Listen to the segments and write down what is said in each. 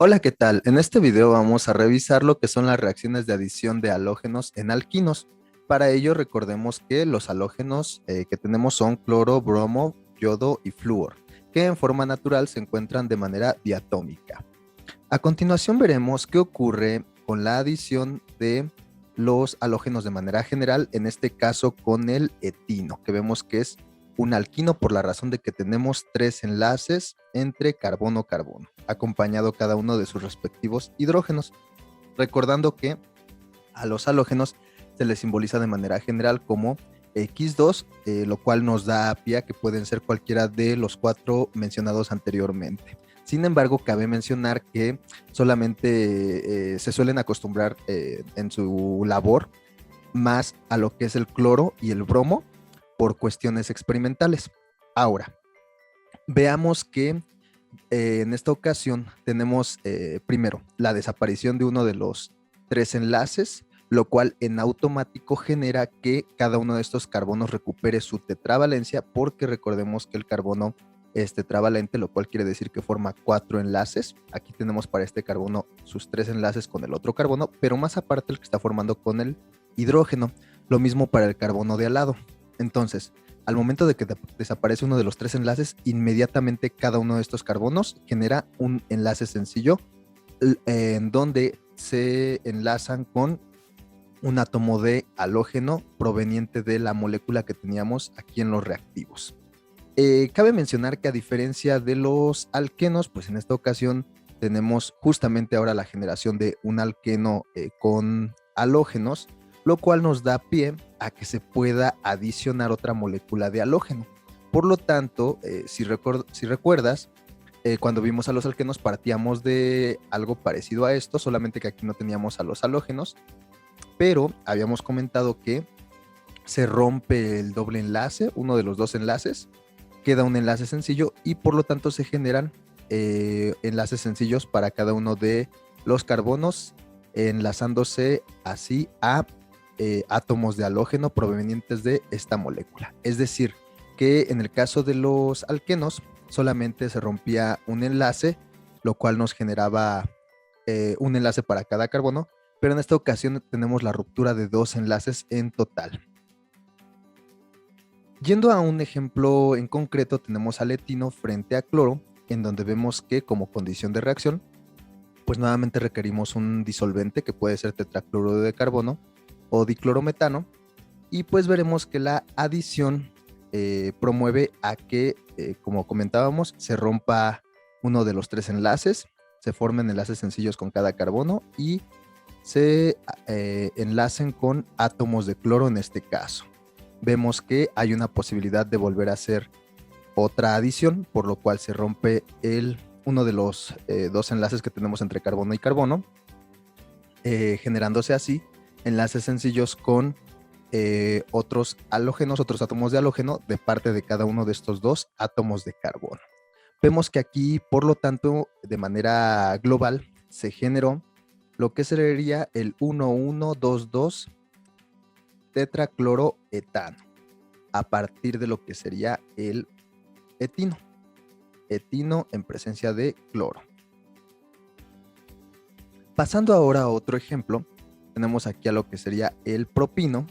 Hola, ¿qué tal? En este video vamos a revisar lo que son las reacciones de adición de halógenos en alquinos. Para ello recordemos que los halógenos que tenemos son cloro, bromo, yodo y flúor, que en forma natural se encuentran de manera diatómica. A continuación veremos qué ocurre con la adición de los halógenos de manera general, en este caso con el etino, que vemos que es un alquino por la razón de que tenemos tres enlaces entre carbono-carbono, acompañado cada uno de sus respectivos hidrógenos. Recordando que a los halógenos se les simboliza de manera general como X2, lo cual nos da pie a que pueden ser cualquiera de los cuatro mencionados anteriormente. Sin embargo, cabe mencionar que solamente se suelen acostumbrar en su labor más a lo que es el cloro y el bromo por cuestiones experimentales. Ahora, veamos que en esta ocasión tenemos primero la desaparición de uno de los tres enlaces, lo cual en automático genera que cada uno de estos carbonos recupere su tetravalencia, porque recordemos que el carbono es tetravalente, lo cual quiere decir que forma cuatro enlaces. Aquí tenemos para este carbono sus tres enlaces con el otro carbono, pero más aparte el que está formando con el hidrógeno. Lo mismo para el carbono de al lado. Entonces, al momento de que desaparece uno de los tres enlaces, inmediatamente cada uno de estos carbonos genera un enlace sencillo en donde se enlazan con un átomo de halógeno proveniente de la molécula que teníamos aquí en los reactivos. Cabe mencionar que a diferencia de los alquenos, pues en esta ocasión tenemos justamente ahora la generación de un alqueno con halógenos, lo cual nos da pie a que se pueda adicionar otra molécula de halógeno. Por lo tanto, si recuerdas, cuando vimos a los alquenos partíamos de algo parecido a esto, solamente que aquí no teníamos a los halógenos, pero habíamos comentado que se rompe el doble enlace, uno de los dos enlaces, queda un enlace sencillo y por lo tanto se generan enlaces sencillos para cada uno de los carbonos, enlazándose así a átomos de halógeno provenientes de esta molécula. Es decir, que en el caso de los alquenos solamente se rompía un enlace, lo cual nos generaba un enlace para cada carbono, pero en esta ocasión tenemos la ruptura de dos enlaces en total. Yendo a un ejemplo en concreto, tenemos al etino frente a cloro, en donde vemos que como condición de reacción, pues nuevamente requerimos un disolvente que puede ser tetracloruro de carbono o diclorometano, y pues veremos que la adición promueve a que, como comentábamos, se rompa uno de los tres enlaces, se formen enlaces sencillos con cada carbono y se enlacen con átomos de cloro en este caso. Vemos que hay una posibilidad de volver a hacer otra adición, por lo cual se rompe uno de los dos enlaces que tenemos entre carbono y carbono, generándose así enlaces sencillos con otros halógenos, otros átomos de halógeno de parte de cada uno de estos dos átomos de carbono. Vemos que aquí, por lo tanto, de manera global, se generó lo que sería el 1122 tetracloroetano, a partir de lo que sería el etino. Etino en presencia de cloro. Pasando ahora a otro ejemplo, tenemos aquí a lo que sería el propino.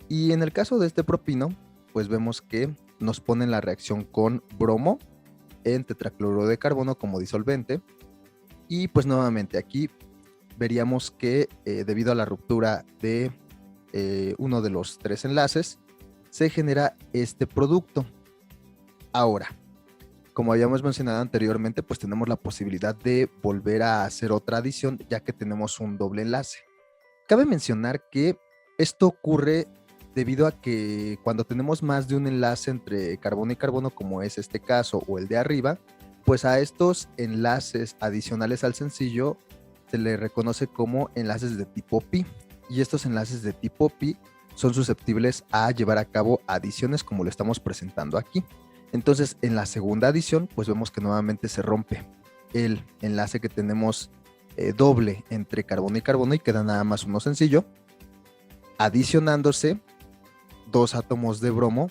Y en el caso de este propino, pues vemos que nos ponen la reacción con bromo en tetracloruro de carbono como disolvente. Y pues nuevamente aquí veríamos que debido a la ruptura de uno de los tres enlaces, se genera este producto. Ahora, como habíamos mencionado anteriormente, pues tenemos la posibilidad de volver a hacer otra adición, ya que tenemos un doble enlace. Cabe mencionar que esto ocurre debido a que cuando tenemos más de un enlace entre carbono y carbono, como es este caso o el de arriba, pues a estos enlaces adicionales al sencillo se le reconoce como enlaces de tipo pi. Y estos enlaces de tipo pi son susceptibles a llevar a cabo adiciones como lo estamos presentando aquí. Entonces, en la segunda adición, pues vemos que nuevamente se rompe el enlace que tenemos doble entre carbono y queda nada más uno sencillo, adicionándose dos átomos de bromo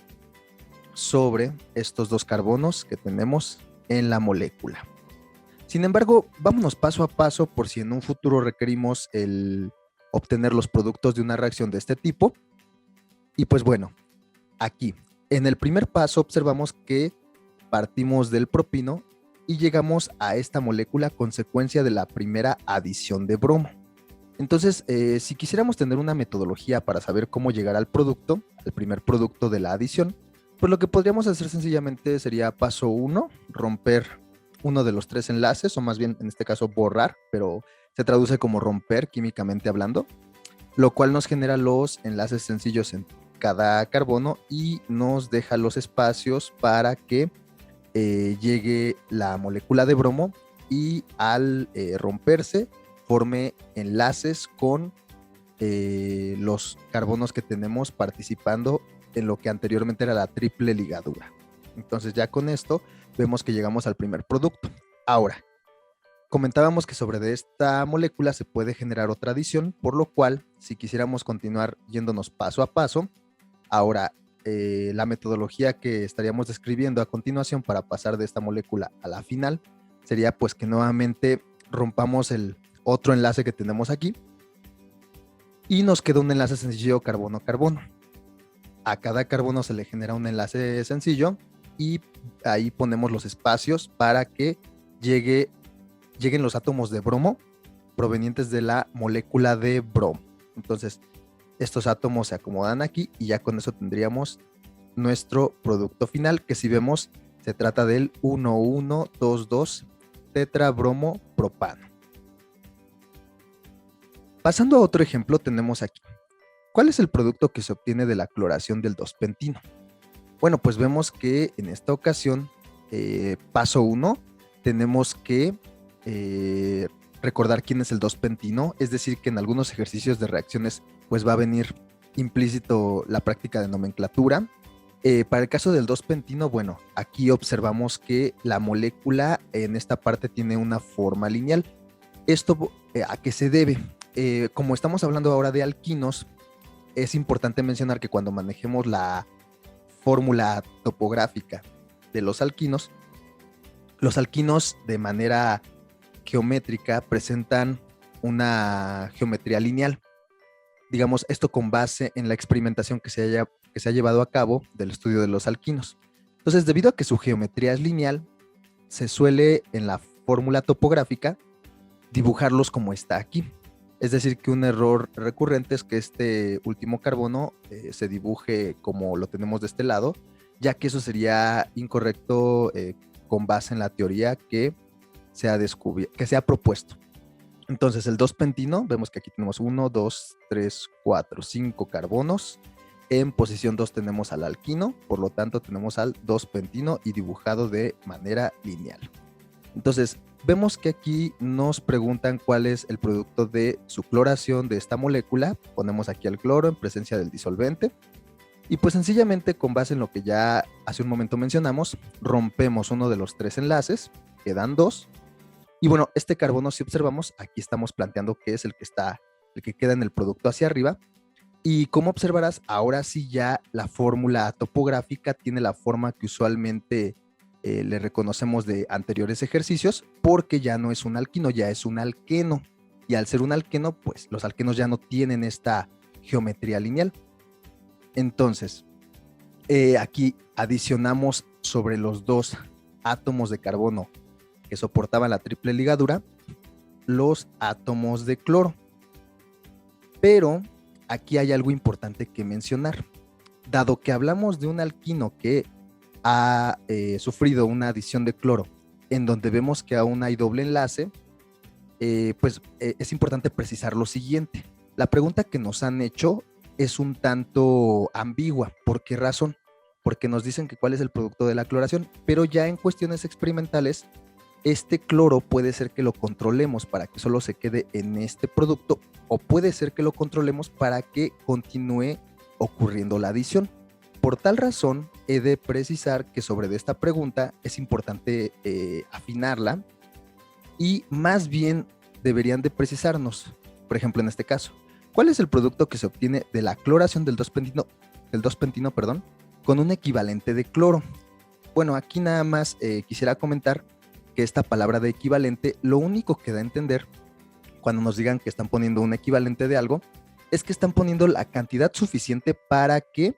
sobre estos dos carbonos que tenemos en la molécula. Sin embargo, vámonos paso a paso por si en un futuro requerimos el obtener los productos de una reacción de este tipo. Y pues bueno, aquí, en el primer paso observamos que partimos del propino y llegamos a esta molécula a consecuencia de la primera adición de bromo. Entonces, si quisiéramos tener una metodología para saber cómo llegar al producto, al primer producto de la adición, pues lo que podríamos hacer sencillamente sería paso 1, romper uno de los 3 enlaces, o más bien en este caso borrar, pero se traduce como romper químicamente hablando, lo cual nos genera los enlaces sencillos en cada carbono y nos deja los espacios para que llegue la molécula de bromo y al romperse forme enlaces con los carbonos que tenemos participando en lo que anteriormente era la triple ligadura. Entonces ya con esto vemos que llegamos al primer producto. Ahora, comentábamos que sobre de esta molécula se puede generar otra adición, por lo cual si quisiéramos continuar yéndonos paso a paso, ahora la metodología que estaríamos describiendo a continuación para pasar de esta molécula a la final sería pues que nuevamente rompamos el otro enlace que tenemos aquí y nos queda un enlace sencillo carbono-carbono. A cada carbono se le genera un enlace sencillo y ahí ponemos los espacios para que lleguen los átomos de bromo provenientes de la molécula de bromo. Entonces, estos átomos se acomodan aquí y ya con eso tendríamos nuestro producto final, que si vemos se trata del 1122 tetrabromopropano. Pasando a otro ejemplo, tenemos aquí. ¿Cuál es el producto que se obtiene de la cloración del 2-pentino? Bueno, pues vemos que en esta ocasión, paso 1, tenemos que recordar quién es el 2-pentino, es decir, que en algunos ejercicios de reacciones pues va a venir implícito la práctica de nomenclatura. Para el caso del 2-pentino, bueno, aquí observamos que la molécula en esta parte tiene una forma lineal. ¿Esto a qué se debe? Como estamos hablando ahora de alquinos, es importante mencionar que cuando manejemos la fórmula topográfica de los alquinos de manera geométrica presentan una geometría lineal. Digamos, esto con base en la experimentación que se ha llevado a cabo del estudio de los alquinos. Entonces, debido a que su geometría es lineal, se suele en la fórmula topográfica dibujarlos como está aquí. Es decir, que un error recurrente es que este último carbono se dibuje como lo tenemos de este lado, ya que eso sería incorrecto con base en la teoría que se ha propuesto. Entonces, el 2-pentino, vemos que aquí tenemos 1, 2, 3, 4, 5 carbonos. En posición 2 tenemos al alquino, por lo tanto tenemos al 2-pentino y dibujado de manera lineal. Entonces, vemos que aquí nos preguntan cuál es el producto de su cloración de esta molécula. Ponemos aquí el cloro en presencia del disolvente. Y pues sencillamente, con base en lo que ya hace un momento mencionamos, rompemos uno de los 3 enlaces, quedan 2. Y bueno, este carbono, si observamos, aquí estamos planteando que es el que queda en el producto hacia arriba. Y como observarás, ahora sí ya la fórmula topográfica tiene la forma que usualmente le reconocemos de anteriores ejercicios, porque ya no es un alquino, ya es un alqueno. Y al ser un alqueno, pues los alquenos ya no tienen esta geometría lineal. Entonces, aquí adicionamos sobre los 2 átomos de carbono que soportaban la triple ligadura, los átomos de cloro. Pero aquí hay algo importante que mencionar. Dado que hablamos de un alquino que ha sufrido una adición de cloro, en donde vemos que aún hay doble enlace, es importante precisar lo siguiente. La pregunta que nos han hecho es un tanto ambigua. ¿Por qué razón? Porque nos dicen que cuál es el producto de la cloración, pero ya en cuestiones experimentales, este cloro puede ser que lo controlemos para que solo se quede en este producto, o puede ser que lo controlemos para que continúe ocurriendo la adición. Por tal razón, he de precisar que sobre esta pregunta es importante afinarla, y más bien deberían de precisarnos, por ejemplo en este caso, ¿cuál es el producto que se obtiene de la cloración del 2-pentino, con un equivalente de cloro? Bueno, aquí nada más quisiera comentar que esta palabra de equivalente lo único que da a entender cuando nos digan que están poniendo un equivalente de algo es que están poniendo la cantidad suficiente para que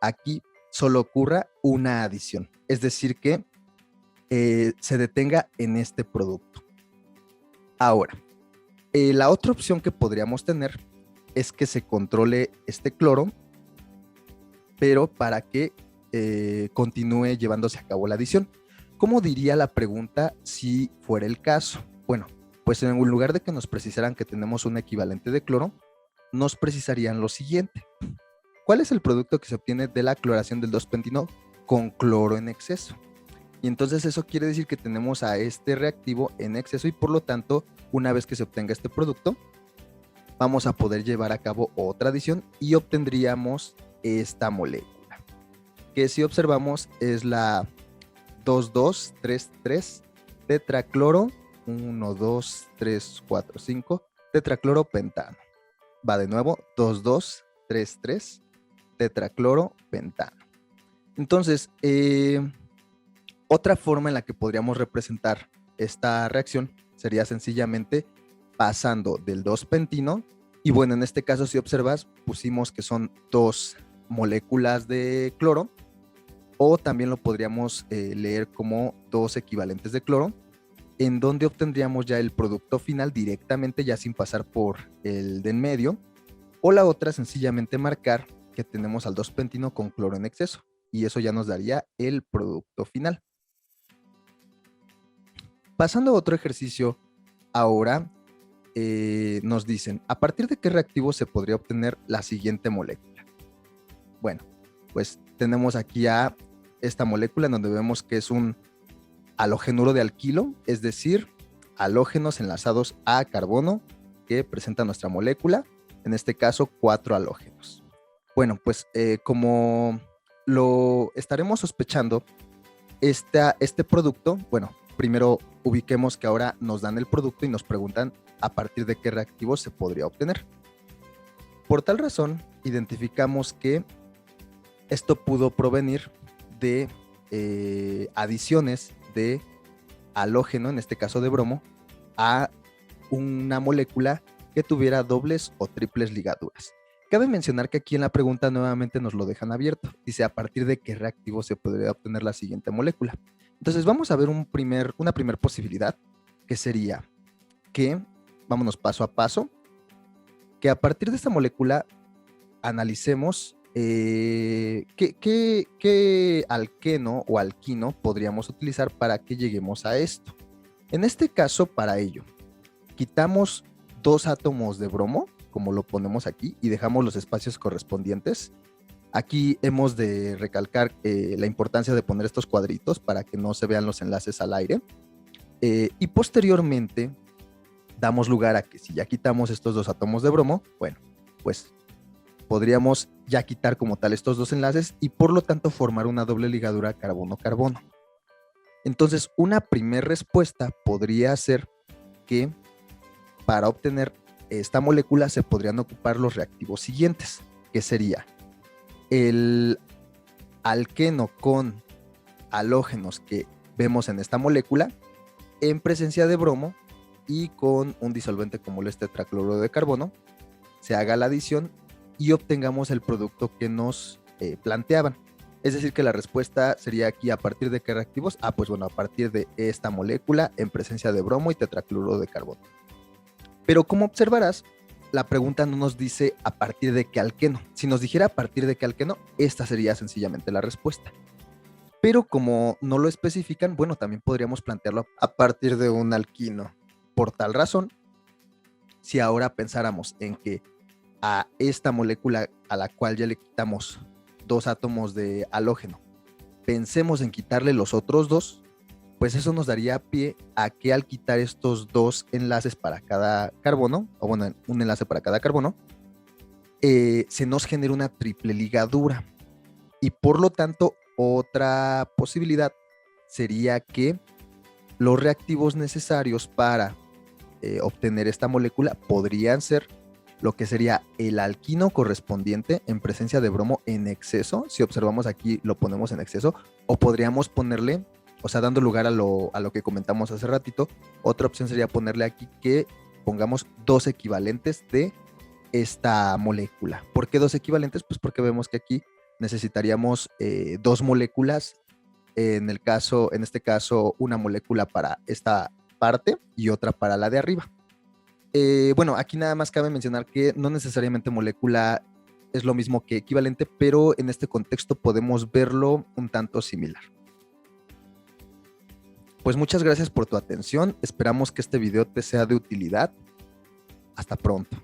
aquí solo ocurra una adición. Es decir, que se detenga en este producto. Ahora, la otra opción que podríamos tener es que se controle este cloro, pero para que continúe llevándose a cabo la adición. ¿Cómo diría la pregunta si fuera el caso? Bueno, pues en lugar de que nos precisaran que tenemos un equivalente de cloro, nos precisarían lo siguiente. ¿Cuál es el producto que se obtiene de la cloración del 2-pentino con cloro en exceso? Y entonces eso quiere decir que tenemos a este reactivo en exceso y por lo tanto, una vez que se obtenga este producto, vamos a poder llevar a cabo otra adición y obtendríamos esta molécula, que si observamos es la 2233 tetracloro 1, 2, 3, 4, 5 tetracloropentano. Va de nuevo, 2233 tetracloropentano. Entonces, otra forma en la que podríamos representar esta reacción sería sencillamente pasando del 2-pentino, y bueno, en este caso si observas, pusimos que son 2 moléculas de cloro, o también lo podríamos leer como 2 equivalentes de cloro, en donde obtendríamos ya el producto final directamente, ya sin pasar por el de en medio, o la otra sencillamente marcar que tenemos al 2-pentino con cloro en exceso, y eso ya nos daría el producto final. Pasando a otro ejercicio, ahora nos dicen, ¿a partir de qué reactivo se podría obtener la siguiente molécula? Bueno, pues tenemos aquí a esta molécula en donde vemos que es un halogenuro de alquilo, es decir, halógenos enlazados a carbono que presenta nuestra molécula, en este caso 4 halógenos. Bueno, pues como lo estaremos sospechando, este producto, bueno, primero ubiquemos que ahora nos dan el producto y nos preguntan a partir de qué reactivo se podría obtener. Por tal razón, identificamos que esto pudo provenir de adiciones de halógeno, en este caso de bromo, a una molécula que tuviera dobles o triples ligaduras. Cabe mencionar que aquí en la pregunta nuevamente nos lo dejan abierto. Dice a partir de qué reactivo se podría obtener la siguiente molécula. Entonces vamos a ver una primera posibilidad, que sería que, vámonos paso a paso, que a partir de esta molécula analicemos qué alqueno o alquino podríamos utilizar para que lleguemos a esto. En este caso, para ello, quitamos 2 átomos de bromo, como lo ponemos aquí, y dejamos los espacios correspondientes. Aquí hemos de recalcar la importancia de poner estos cuadritos para que no se vean los enlaces al aire. Y posteriormente damos lugar a que si ya quitamos estos 2 átomos de bromo, bueno, pues podríamos ya quitar como tal estos 2 enlaces y por lo tanto formar una doble ligadura carbono-carbono. Entonces, una primera respuesta podría ser que para obtener esta molécula se podrían ocupar los reactivos siguientes, que sería el alqueno con halógenos que vemos en esta molécula en presencia de bromo y con un disolvente como el tetracloruro de carbono, se haga la adición y obtengamos el producto que nos planteaban. Es decir, que la respuesta sería aquí a partir de qué reactivos. Pues bueno, a partir de esta molécula en presencia de bromo y tetracloruro de carbono. Pero como observarás, la pregunta no nos dice a partir de qué alqueno. Si nos dijera a partir de qué alqueno, esta sería sencillamente la respuesta. Pero como no lo especifican, bueno, también podríamos plantearlo a partir de un alquino. Por tal razón, si ahora pensáramos en que a esta molécula a la cual ya le quitamos 2 átomos de halógeno, pensemos en quitarle los otros 2, pues eso nos daría pie a que al quitar estos 2 enlaces para cada carbono, o bueno, un enlace para cada carbono, se nos genera una triple ligadura. Y por lo tanto, otra posibilidad sería que los reactivos necesarios para obtener esta molécula podrían ser lo que sería el alquino correspondiente en presencia de bromo en exceso. Si observamos aquí, lo ponemos en exceso, o podríamos ponerle o sea, dando lugar a lo que comentamos hace ratito. Otra opción sería ponerle aquí que pongamos 2 equivalentes de esta molécula. ¿Por qué 2 equivalentes? Pues porque vemos que aquí necesitaríamos 2 moléculas, en este caso, una molécula para esta parte y otra para la de arriba. Bueno, aquí nada más cabe mencionar que no necesariamente molécula es lo mismo que equivalente, pero en este contexto podemos verlo un tanto similar. Pues muchas gracias por tu atención. Esperamos que este video te sea de utilidad. Hasta pronto.